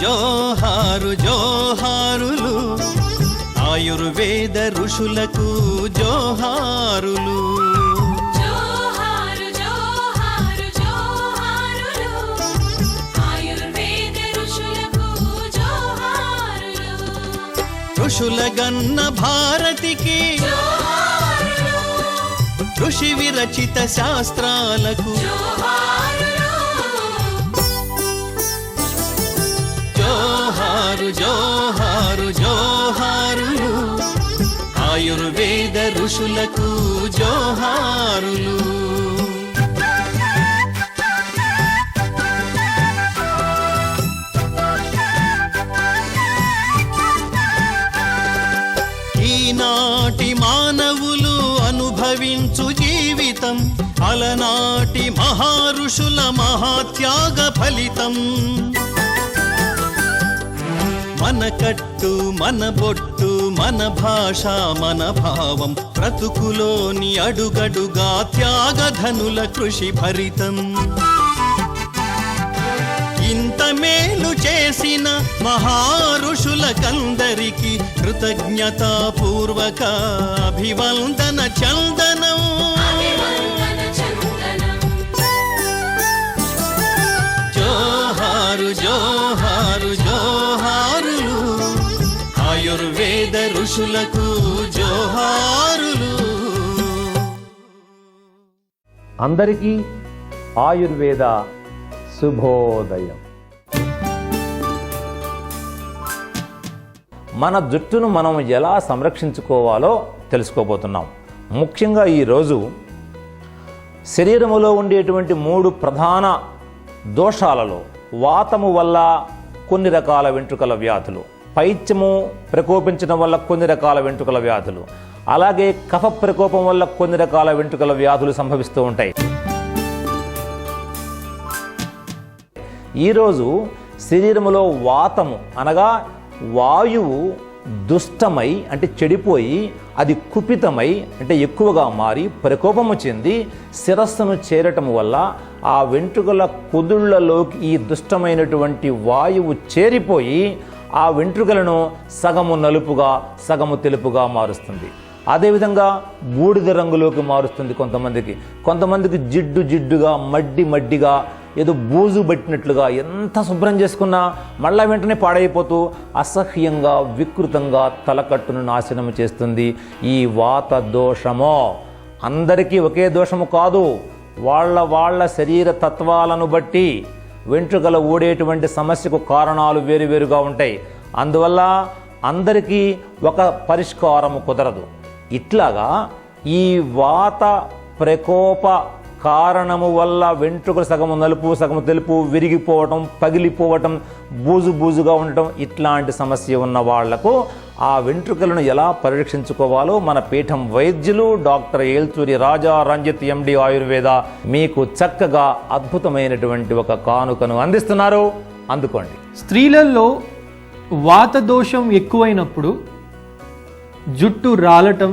జోహారు జోహారులు ఆయుర్వేద ఋషులకు జోహారులు. ఋషులగన్న భారతికి ఋషి విరచిత శాస్త్రాలకు జోహారు జోహారు జోహారులు ఆయుర్వేద ఋషులకు జోహారులు. ఈనాటి మానవులు అనుభవించు జీవితం అలనాటి మహారుషుల మహాత్యాగ ఫలితం. మన కట్టు మన బొట్టు మన భాష మన భావం బ్రతుకులోని అడుగడుగా త్యాగధనుల కృషి భరితం. ఇంత మేలు చేసిన మహారుషులకందరికి కృతజ్ఞతాపూర్వక అభివందన చందనం. జోహారు జోహారు జోహారులు ఆయుర్వేద ఋషులకు జోహారులు. అందరికీ ఆయుర్వేద శుభోదయం. మన జుట్టును మనం ఎలా సంరక్షించుకోవాలో తెలుసుకోబోతున్నాం. ముఖ్యంగా ఈరోజు శరీరములో ఉండేటువంటి 3 ప్రధాన దోషాలలో వాతము వల్ల కొన్ని రకాల వెంట్రుకల వ్యాధులు, పైత్యము ప్రకోపించడం వల్ల కొన్ని రకాల వెంట్రుకల వ్యాధులు, అలాగే కఫ ప్రకోపం వల్ల కొన్ని రకాల వెంట్రుకల వ్యాధులు సంభవిస్తూ ఉంటాయి. ఈరోజు శరీరములో వాతము అనగా వాయువు దుష్టమై అంటే చెడిపోయి అది కుపితమై అంటే ఎక్కువగా మారి ప్రకోపము చెంది శిరస్సును చేరటం వల్ల ఆ వెంట్రుకల కుదుళ్లలోకి ఈ దుష్టమైనటువంటి వాయువు చేరిపోయి ఆ వెంట్రుకలను సగము నలుపుగా సగము తెలుపుగా మారుస్తుంది. అదేవిధంగా బూడిద రంగులోకి మారుస్తుంది కొంతమందికి జిడ్డు జిడ్డుగా మడ్డిగా ఏదో బూజు పట్టినట్లుగా ఎంత శుభ్రం చేసుకున్నా మళ్ళా వెంటనే పాడైపోతూ అసహ్యంగా వికృతంగా తలకట్టును నాశనం చేస్తుంది ఈ వాత దోషము. అందరికీ ఒకే దోషము కాదు, వాళ్ళ శరీర తత్వాలను బట్టి వెంట్రుకలు ఊడేటువంటి సమస్యకు కారణాలు వేరువేరుగా ఉంటాయి. అందువల్ల అందరికీ ఒక పరిష్కారము కుదరదు. ఇట్లాగా ఈ వాత ప్రకోప కారణము వల్ల వెంట్రుకలు సగము నలుపు సగము తెలుపు విరిగిపోవటం పగిలిపోవటం బూజుగా ఉండటం ఇట్లాంటి సమస్య ఉన్న వాళ్లకు ఆ వెంట్రుకలను ఎలా పరిరక్షించుకోవాలో మన పీఠం వైద్యులు డాక్టర్ ఏల్చూరి రాజా రంజిత్ ఎండి ఆయుర్వేద మీకు చక్కగా అద్భుతమైనటువంటి ఒక కానుకను అందిస్తున్నారు. అందుకోండి. స్త్రీలలో వాత దోషం ఎక్కువైనప్పుడు జుట్టు రాలటం,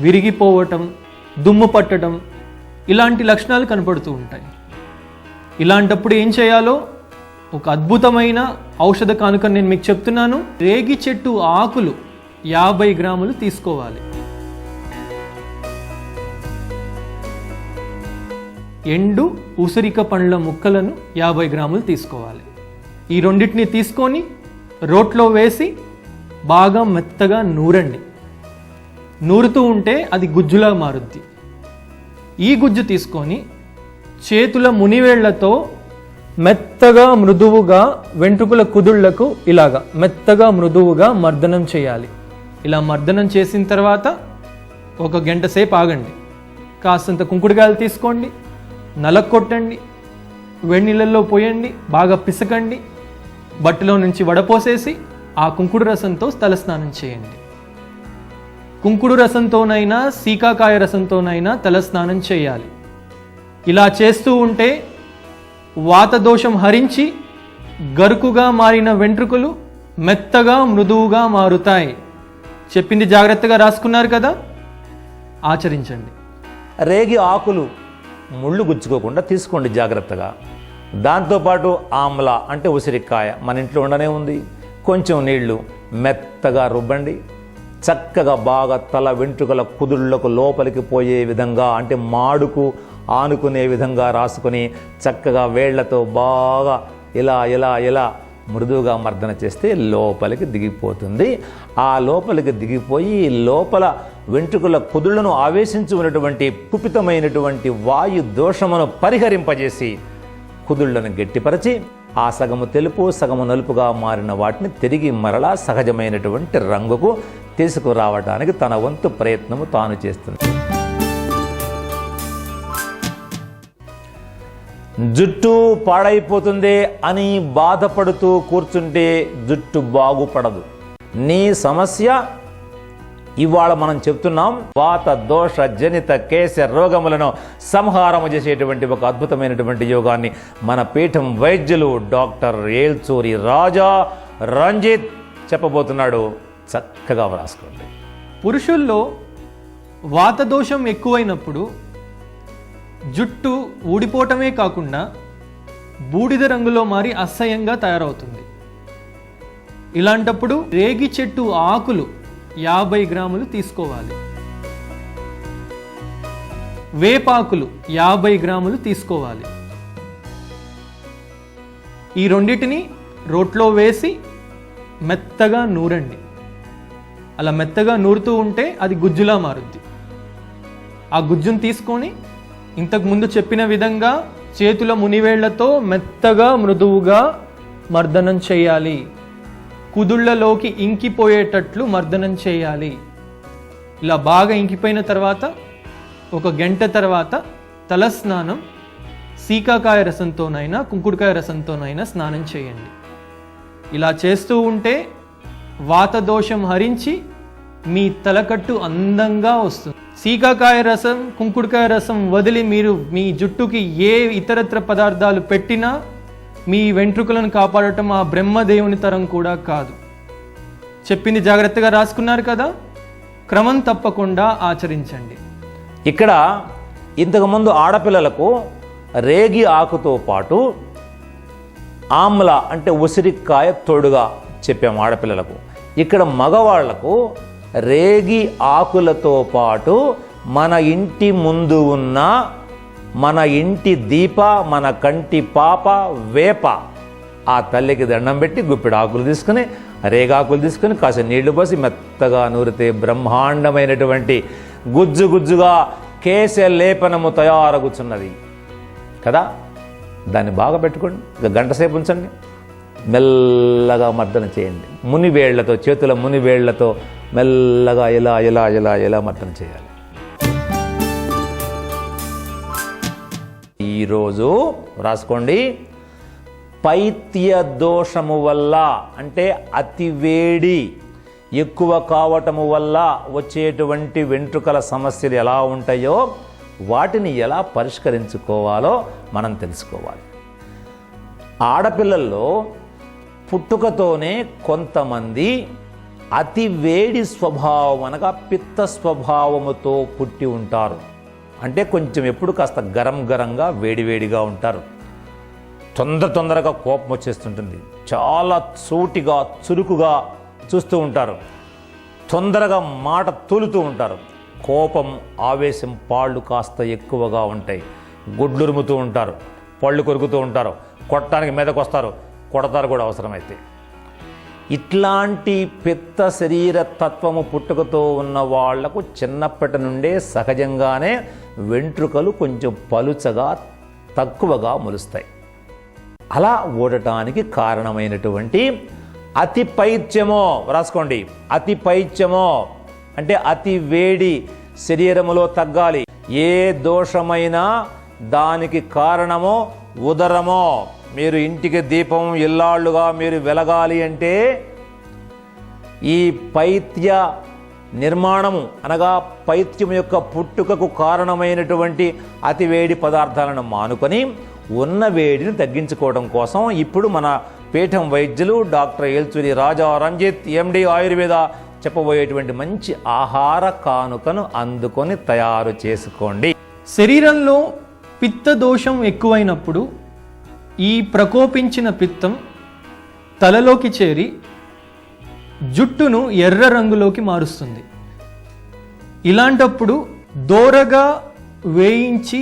విరిగిపోవటం, దుమ్ము పట్టడం ఇలాంటి లక్షణాలు కనపడుతూ ఉంటాయి. ఇలాంటప్పుడు ఏం చేయాలో ఒక అద్భుతమైన ఔషధ కానుక నేను మీకు చెప్తున్నాను. రేగి చెట్టు ఆకులు 50 గ్రాములు తీసుకోవాలి. ఎండు ఉసిరిక పండ్ల ముక్కలను 50 గ్రాములు తీసుకోవాలి. ఈ రెండింటిని తీసుకొని రోట్లో వేసి బాగా మెత్తగా నూరండి. నూరుతూ ఉంటే అది గుజ్జులా మారుద్ది. ఈ గుజ్జు తీసుకొని చేతుల మునివేళ్లతో మెత్తగా మృదువుగా వెంట్రుకల కుదుళ్లకు ఇలాగా మెత్తగా మృదువుగా మర్దనం చేయాలి. ఇలా మర్దనం చేసిన తర్వాత 1 గంట సేపు ఆగండి. కాస్తంత కుంకుడుకాయలు తీసుకోండి, నలక్కొట్టండి, వేడినీళ్ళల్లో పోయండి, బాగా పిసకండి, బట్టలో నుంచి వడపోసేసి ఆ కుంకుడు రసంతో తలస్నానం చేయండి. కుంకుడు రసంతోనైనా సీకాకాయ రసంతోనైనా తలస్నానం చేయాలి. ఇలా చేస్తూ ఉంటే వాత దోషం హరించి గరుకుగా మారిన వెంట్రుకలు మెత్తగా మృదువుగా మారుతాయి. చెప్పింది జాగ్రత్తగా రాసుకున్నారు కదా, ఆచరించండి. రేగి ఆకులు ముళ్ళు గుచ్చుకోకుండా తీసుకోండి జాగ్రత్తగా. దాంతోపాటు ఆమ్లా అంటే ఉసిరికాయ మన ఇంట్లో ఉండనే ఉంది. కొంచెం నీళ్లు మెత్తగా రుబ్బండి. చక్కగా బాగా తల వెంట్రుకల కుదుళ్లకు లోపలికి పోయే విధంగా, అంటే మాడుకు ఆనుకునే విధంగా రాసుకొని చక్కగా వేళ్లతో బాగా ఇలా ఇలా ఇలా మృదువుగా మర్దన చేస్తే లోపలికి దిగిపోతుంది. ఆ లోపలికి దిగిపోయి లోపల వెంట్రుకల కుదుళ్లను ఆవేశించి ఉన్నటువంటి కుపితమైనటువంటి వాయు దోషమును పరిహరింపజేసి కుదుళ్లను గట్టిపరచి ఆ సగము తెలుపు సగము నలుపుగా మారిన వాటిని తిరిగి మరలా సహజమైనటువంటి రంగుకు తీసుకురావడానికి తన వంతు ప్రయత్నము తాను చేస్తుంది. జుట్టు పాడైపోతుంది అని బాధపడుతూ కూర్చుంటే జుట్టు బాగుపడదు. నీ సమస్య ఇవాళ మనం చెప్తున్నాం. వాత దోష జనిత కేశ రోగములను సంహారము చేసేటువంటి ఒక అద్భుతమైనటువంటి యోగాన్ని మన పీఠం వైద్యులు డాక్టర్ ఏల్చూరి రాజా రంజిత్ చెప్పబోతున్నాడు. చక్కగా వ్రాసుకోండి. పురుషుల్లో వాత దోషం ఎక్కువైనప్పుడు జుట్టు ఊడిపోవటమే కాకుండా బూడిద రంగులో మారి అసహ్యంగా తయారవుతుంది. ఇలాంటప్పుడు రేగి చెట్టు ఆకులు 50 గ్రాములు తీసుకోవాలి. వేపాకులు 50 గ్రాములు తీసుకోవాలి. ఈ రెండిటిని రోట్లో వేసి మెత్తగా నూరండి. అలా మెత్తగా నూరుతూ ఉంటే అది గుజ్జులా మారుద్ది. ఆ గుజ్జును తీసుకొని ఇంతకుముందు చెప్పిన విధంగా చేతుల మునివేళ్లతో మెత్తగా మృదువుగా మర్దనం చేయాలి. కుదుళ్లలోకి ఇంకిపోయేటట్లు మర్దనం చేయాలి. ఇలా బాగా ఇంకిపోయిన తర్వాత 1 గంట తర్వాత తలస్నానం సీకాకాయ రసంతోనైనా కుంకుడుకాయ రసంతోనైనా స్నానం చేయండి. ఇలా చేస్తూ ఉంటే వాత దోషం హరించి మీ తలకట్టు అందంగా వస్తుంది. సీకాకాయ రసం కుంకుడుకాయ రసం వదిలి మీరు మీ జుట్టుకి ఏ ఇతరత్ర పదార్థాలు పెట్టినా మీ వెంట్రుకలను కాపాడటం ఆ బ్రహ్మదేవుని తరం కూడా కాదు. చెప్పింది జాగ్రత్తగా రాసుకున్నారు కదా, క్రమం తప్పకుండా ఆచరించండి. ఇక్కడ ఇంతకుముందు ఆడపిల్లలకు రేగి ఆకుతో పాటు ఆమ్ల అంటే ఉసిరికాయ తోడుగా చెప్పాము ఆడపిల్లలకు. ఇక్కడ మగవాళ్లకు రేగి ఆకులతో పాటు మన ఇంటి ముందు ఉన్న మన ఇంటి దీప మన కంటి పాప వేప ఆ తల్లికి దండం పెట్టి గుప్పిడి ఆకులు తీసుకుని రేగాకులు తీసుకుని కాస్త నీళ్లు పోసి మెత్తగా నూరితే బ్రహ్మాండమైనటువంటి గుజ్జు గుజ్జుగా కేశ లేపనము తయారగుచున్నది కదా. దాన్ని బాగా పెట్టుకోండి. గంట సేపు ఉంచండి. మెల్లగా మర్దన చేయండి. మునివేళ్లతో చేతుల మునివేళ్లతో మెల్లగా ఇలా ఇలా ఇలా ఇలా మర్దన చేయాలి. ఈరోజు రాసుకోండి. పైత్య దోషము వల్ల అంటే అతివేడి ఎక్కువ కావటము వల్ల వచ్చేటువంటి వెంట్రుకల సమస్యలు ఎలా ఉంటాయో వాటిని ఎలా పరిష్కరించుకోవాలో మనం తెలుసుకోవాలి. ఆడపిల్లల్లో పుట్టుకతోనే కొంతమంది అతి వేడి స్వభావం అనగా పిత్త స్వభావముతో పుట్టి ఉంటారు. అంటే కొంచెం ఎప్పుడు కాస్త గరంగా వేడివేడిగా ఉంటారు. తొందరగా కోపం వచ్చేస్తుంటుంది. చాలా సూటిగా చురుకుగా చూస్తూ ఉంటారు. తొందరగా మాట తూలుతూ ఉంటారు. కోపం ఆవేశం పాళ్ళు కాస్త ఎక్కువగా ఉంటాయి. గుడ్లురుముతూ ఉంటారు. పళ్ళు కొరుకుతూ ఉంటారు. కొట్టడానికి మీదకు వస్తారు. కొడతారు కూడా అవసరమైతే. ఇట్లాంటి పిత్త శరీర తత్వము పుట్టుకతో ఉన్న వాళ్లకు చిన్నప్పటి నుండే సహజంగానే వెంట్రుకలు కొంచెం పలుచగా తక్కువగా మొలుస్తాయి. అలా ఊడటానికి కారణమైనటువంటి అతి పైత్యమో రాసుకోండి. అతి పైత్యమో అంటే అతి వేడి శరీరములో తగ్గాలి. ఏ దోషమైనా దానికి కారణమో ఉదరమో. మీరు ఇంటికి దీపం ఇల్లాళ్ళుగా మీరు వెలగాలి అంటే ఈ పైత్య నిర్మాణము అనగా పైత్యం యొక్క పుట్టుకకు కారణమైనటువంటి అతి వేడి పదార్థాలను మానుకొని ఉన్న వేడిని తగ్గించుకోవడం కోసం ఇప్పుడు మన పీఠం వైద్యులు డాక్టర్ ఏల్చూరి రాజా రంజిత్ ఎండి ఆయుర్వేద చెప్పబోయేటువంటి మంచి ఆహార కానుకను అందుకొని తయారు చేసుకోండి. శరీరంలో పిత్త దోషం ఎక్కువైనప్పుడు ఈ ప్రకోపించిన పిత్తం తలలోకి చేరి జుట్టును ఎర్ర రంగులోకి మారుస్తుంది. ఇలాంటప్పుడు దోరగా వేయించి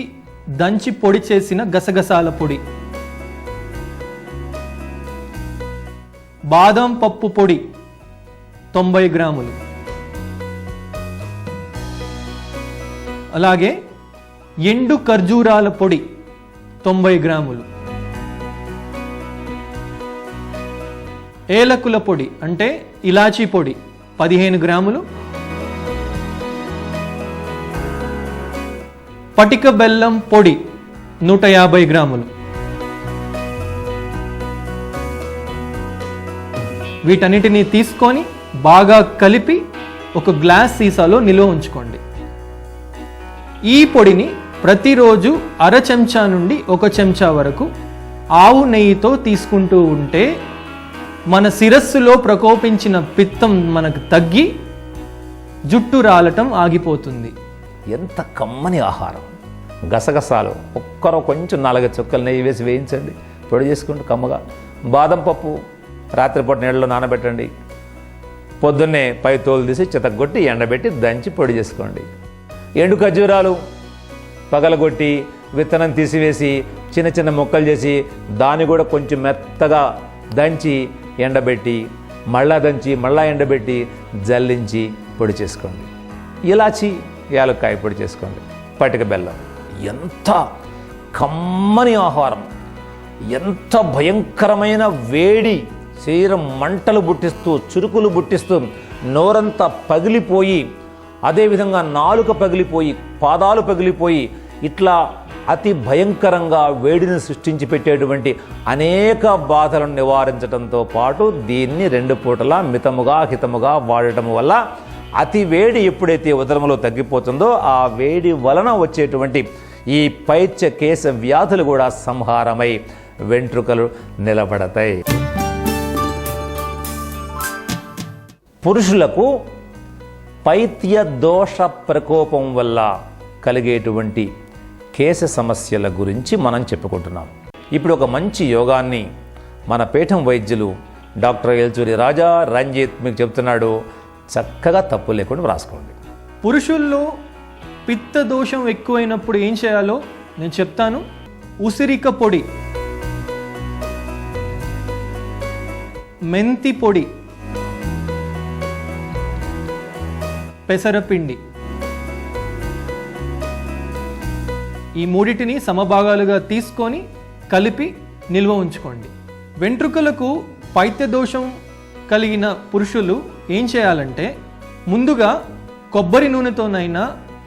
దంచి పొడి చేసిన గసగసాల పొడి, బాదం పప్పు పొడి 90 గ్రాములు, అలాగే ఎండు ఖర్జూరాల పొడి 90 గ్రాములు, ఏలకుల పొడి అంటే ఇలాచీ పొడి 15 గ్రాములు, పటిక బెల్లం పొడి 150 గ్రాములు. వీటన్నిటినీ తీసుకొని బాగా కలిపి ఒక గ్లాస్ సీసాలో నిల్వ ఉంచుకోండి. ఈ పొడిని ప్రతిరోజు అర చెంచా నుండి 1 చెంచా వరకు ఆవు నెయ్యితో తీసుకుంటూ ఉంటే మన శిరస్సులో ప్రకోపించిన పిత్తం మనకు తగ్గి జుట్టు రాలటం ఆగిపోతుంది. ఎంత కమ్మని ఆహారం! గసగసాలు ఒక్కరో కొంచెం 4 చుక్కలు నెయ్యి వేసి వేయించండి, పొడి చేసుకుంటూ కమ్మగా. బాదం పప్పు రాత్రిపూట నీళ్ళలో నానబెట్టండి, పొద్దున్నే పై తోలు తీసి చితగొట్టి ఎండబెట్టి దంచి పొడి చేసుకోండి. ఎండు ఖర్జూరాలు పగలగొట్టి విత్తనం తీసివేసి చిన్న చిన్న ముక్కలు చేసి దాన్ని కూడా కొంచెం మెత్తగా దంచి ఎండబెట్టి మళ్ళా దంచి మళ్ళా ఎండబెట్టి జల్లించి పొడి చేసుకోండి. ఇలాచి యాలక్కాయ పొడి చేసుకోండి. పటిక బెల్లం. ఎంత కమ్మని ఆహారం! ఎంత భయంకరమైన వేడి! శరీరం మంటలు పుట్టిస్తూ చురుకులు పుట్టిస్తూ నోరంతా పగిలిపోయి, అదేవిధంగా నాలుక పగిలిపోయి, పాదాలు పగిలిపోయి, ఇట్లా అతి భయంకరంగా వేడిని సృష్టించి పెట్టేటువంటి అనేక బాధలను నివారించడంతో పాటు దీన్ని 2 పూటలా మితముగా హితముగా వాడటం వల్ల అతి వేడి ఎప్పుడైతే ఉదరంలో తగ్గిపోతుందో ఆ వేడి వలన వచ్చేటువంటి ఈ పైత్య కేశ వ్యాధులు కూడా సంహారమై వెంట్రుకలు నిలబడతాయి. పురుషులకు పైత్య దోష ప్రకోపం వల్ల కలిగేటువంటి కేశ సమస్యల గురించి మనం చెప్పుకుంటున్నాం. ఇప్పుడు ఒక మంచి యోగాన్ని మన పీఠం వైద్యులు డాక్టర్ ఎల్చూరి రాజా రంజిత్ మీకు చెప్తున్నాడు. చక్కగా తప్పు లేకుండా రాసుకోండి. పురుషుల్లో పిత్త దోషం ఎక్కువైనప్పుడు ఏం చేయాలో నేను చెప్తాను. ఉసిరిక పొడి, మెంతి పొడి, పెసరపిండి, ఈ మూడిటిని సమభాగాలుగా తీసుకొని కలిపి నిల్వ ఉంచుకోండి. వెంట్రుకలకు పైత్య దోషం కలిగిన పురుషులు ఏం చేయాలంటే ముందుగా కొబ్బరి నూనెతోనైనా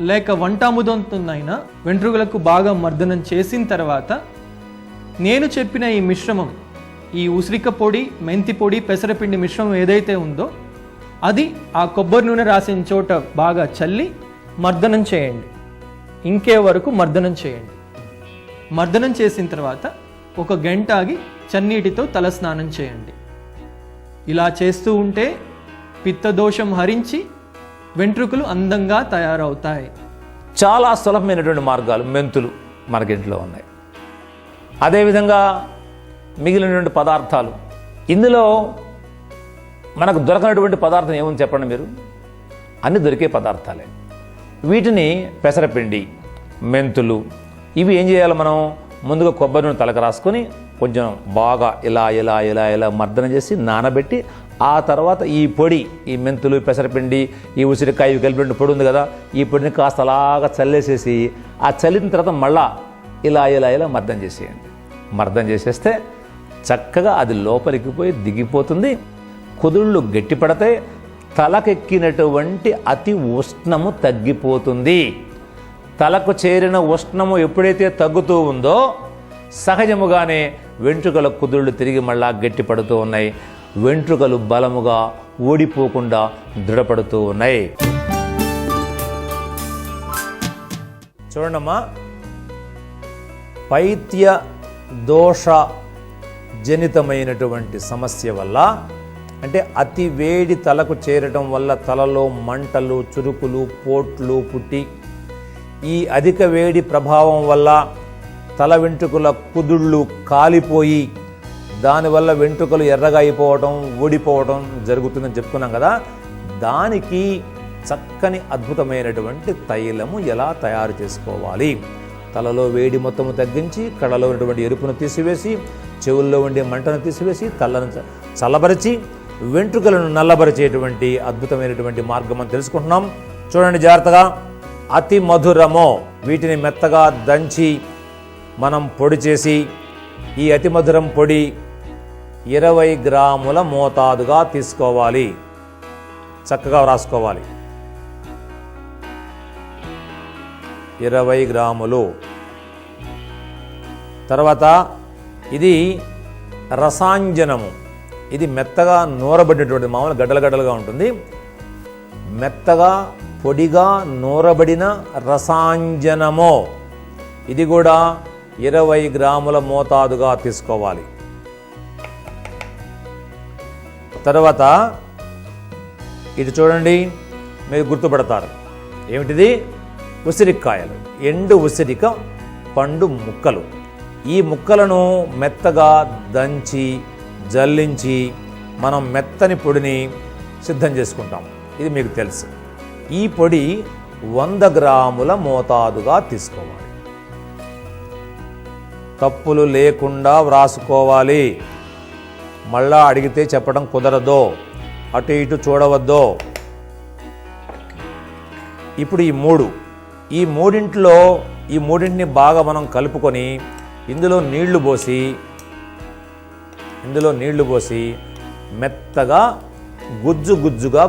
లేక వంటాముదంతోనైనా వెంట్రుకలకు బాగా మర్దనం చేసిన తర్వాత నేను చెప్పిన ఈ మిశ్రమం, ఈ ఉసిరిక పొడి, మెంతి పొడి, పెసరపిండి మిశ్రమం ఏదైతే ఉందో అది ఆ కొబ్బరి నూనె రాసిన చోట బాగా చల్లి మర్దనం చేయండి. ఇంకే వరకు మర్దనం చేయండి. మర్దనం చేసిన తర్వాత 1 గంట ఆగి చన్నీటితో తల స్నానం చేయండి. ఇలా చేస్తూ ఉంటే పిత్తదోషం హరించి వెంట్రుకలు అందంగా తయారవుతాయి. చాలా సులభమైనటువంటి మార్గాలు మెంతులు మనకింట్లో ఉన్నాయి. అదేవిధంగా మిగిలినటువంటి పదార్థాలు, ఇందులో మనకు దొరకనటువంటి పదార్థం ఏముంది చెప్పండి మీరు? అన్నీ దొరికే పదార్థాలే. వీటిని పెసరపిండి, మెంతులు ఇవి ఏం చేయాలి? మనం ముందుగా కొబ్బరి నూనె తలకు రాసుకొని కొంచెం బాగా ఇలా ఇలా ఇలా ఇలా మర్దన చేసి నానబెట్టి ఆ తర్వాత ఈ పొడి, ఈ మెంతులు, పెసరపిండి, ఈ ఉసిరికాయ ఇవి కలిపిన పొడి ఉంది కదా, ఈ పొడిని కాస్త అలాగా చల్లేసేసి ఆ చల్లిన తర్వాత మళ్ళా ఇలా ఇలా ఇలా మర్దన చేసేయండి. మర్దన చేసేస్తే చక్కగా అది లోపలికి పోయి దిగిపోతుంది. కుదుళ్ళు గట్టిపడితే తలకెక్కినటువంటి అతి ఉష్ణము తగ్గిపోతుంది. తలకు చేరిన ఉష్ణము ఎప్పుడైతే తగ్గుతూ ఉందో సహజముగానే వెంట్రుకల కుదుళ్ళు తిరిగి మళ్ళా గట్టిపడుతూ ఉన్నాయి. వెంట్రుకలు బలముగా ఓడిపోకుండా దృఢపడుతూ ఉన్నాయి. చూడండమ్మా, పైత్య దోష జనితమైనటువంటి సమస్య వల్ల, అంటే అతి వేడి తలకు చేరటం వల్ల తలలో మంటలు, చురుకులు, పోట్లు పుట్టి ఈ అధిక వేడి ప్రభావం వల్ల తల వెంట్రుకల కుదుళ్ళు కాలిపోయి దానివల్ల వెంట్రుకలు ఎర్రగా అయిపోవటం ఊడిపోవటం జరుగుతుందని చెప్పుకున్నాం కదా. దానికి చక్కని అద్భుతమైనటువంటి తైలము ఎలా తయారు చేసుకోవాలి, తలలో వేడి మొత్తము తగ్గించి కళ్ళలో ఉన్నటువంటి ఎరుపును తీసివేసి చెవుల్లో ఉండే మంటను తీసివేసి తలను చల్లబరిచి వెంట్రుకలను నల్లబరిచేటువంటి అద్భుతమైనటువంటి మార్గం అని తెలుసుకుంటున్నాం. చూడండి జాగ్రత్తగా. అతి మధురమో, వీటిని మెత్తగా దంచి మనం పొడి చేసి ఈ అతి మధురం పొడి 20 గ్రాముల మోతాదుగా తీసుకోవాలి. చక్కగా రాసుకోవాలి. 20 గ్రాములు. తర్వాత ఇది రసాంజనము. ఇది మెత్తగా నూరబడినటువంటి మామూలు గడ్డలు గడ్డలుగా ఉంటుంది. మెత్తగా పొడిగా నూరబడిన రసాంజనము. ఇది కూడా 20 గ్రాముల మోతాదుగా తీసుకోవాలి. తర్వాత ఇటు చూడండి, మీరు గుర్తుపడతారు ఏమిటిది? ఉసిరికాయలు, ఎండు ఉసిరిక పండు ముక్కలు. ఈ ముక్కలను మెత్తగా దంచి జల్లించి మనం మెత్తని పొడిని సిద్ధం చేసుకుంటాం. ఇది మీకు తెలుసు. ఈ పొడి 100 గ్రాముల మోతాదుగా తీసుకోవాలి. తప్పులు లేకుండా వ్రాసుకోవాలి. మళ్ళా అడిగితే చెప్పడం కుదరదో, అటు ఇటు చూడవద్దో. ఇప్పుడు ఈ మూడింటిని బాగా మనం కలుపుకొని ఇందులో నీళ్లు పోసి మెత్తగా గుజ్జు గుజ్జుగా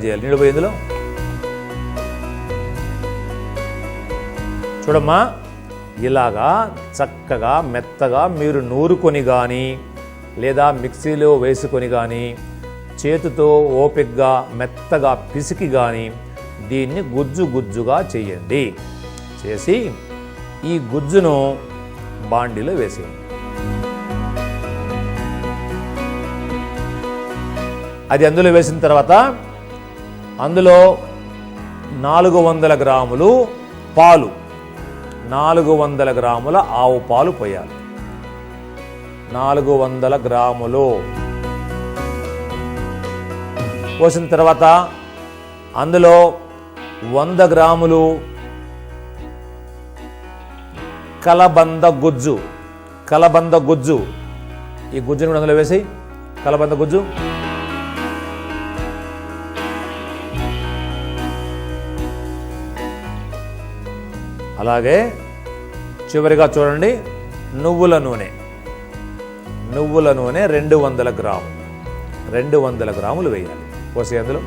చేయాలి. నీళ్ళు పోయి ఇందులో చూడమ్మా, ఇలాగా చక్కగా మెత్తగా మీరు నూరుకొని కానీ లేదా మిక్సీలో వేసుకొని కానీ చేతితో ఓపికగా మెత్తగా పిసికి కానీ దీన్ని గుజ్జుగా చేయండి. చేసి ఈ గుజ్జును బాండీలో వేసేయండి. అది అందులో వేసిన తర్వాత అందులో 400 గ్రాములు పాలు, 400 గ్రాముల ఆవు పాలు పోయాలి. 400 గ్రాములు పోసిన తర్వాత అందులో 100 గ్రాములు కలబంద గుజ్జు. ఈ గుజ్జుని కూడా అందులో వేసి కలబంద గుజ్జు. అలాగే చివరిగా చూడండి, నువ్వుల నూనె 200 గ్రాములు. 200 గ్రాములు వేయాలి. పోసి అందులో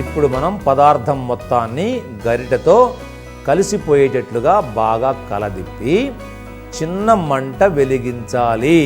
ఇప్పుడు మనం పదార్థం మొత్తాన్ని గరిటెతో కలిసిపోయేటట్లుగా బాగా కలదిప్పి చిన్న మంట వెలిగించాలి.